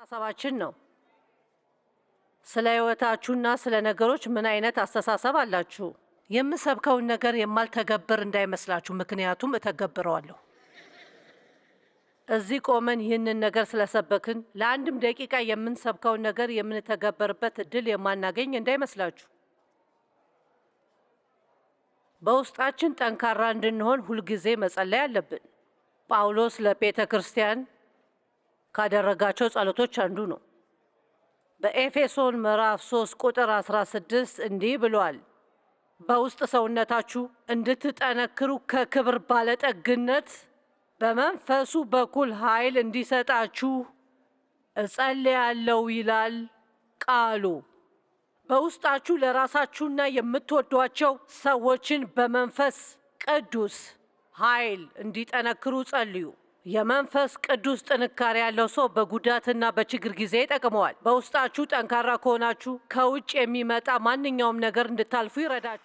አስተሳሰባችን ነው። ስለ ህይወታችሁና ስለ ነገሮች ምን አይነት አስተሳሰብ አላችሁ? የምሰብከውን ነገር የማልተገብር እንዳይመስላችሁ፣ ምክንያቱም እተገብረዋለሁ። እዚህ ቆመን ይህንን ነገር ስለሰበክን ለአንድም ደቂቃ የምንሰብከውን ነገር የምንተገበርበት እድል የማናገኝ እንዳይመስላችሁ። በውስጣችን ጠንካራ እንድንሆን ሁልጊዜ መጸለይ አለብን። ጳውሎስ ለቤተ ክርስቲያን ካደረጋቸው ጸሎቶች አንዱ ነው። በኤፌሶን ምዕራፍ 3 ቁጥር 16 እንዲህ ብሏል፣ በውስጥ ሰውነታችሁ እንድትጠነክሩ ከክብር ባለጠግነት በመንፈሱ በኩል ኃይል እንዲሰጣችሁ እጸልያለሁ ይላል ቃሉ። በውስጣችሁ ለራሳችሁና የምትወዷቸው ሰዎችን በመንፈስ ቅዱስ ኃይል እንዲጠነክሩ ጸልዩ። የመንፈስ ቅዱስ ጥንካሬ ያለው ሰው በጉዳትና በችግር ጊዜ ይጠቅመዋል። በውስጣችሁ ጠንካራ ከሆናችሁ ከውጭ የሚመጣ ማንኛውም ነገር እንድታልፉ ይረዳችኋል።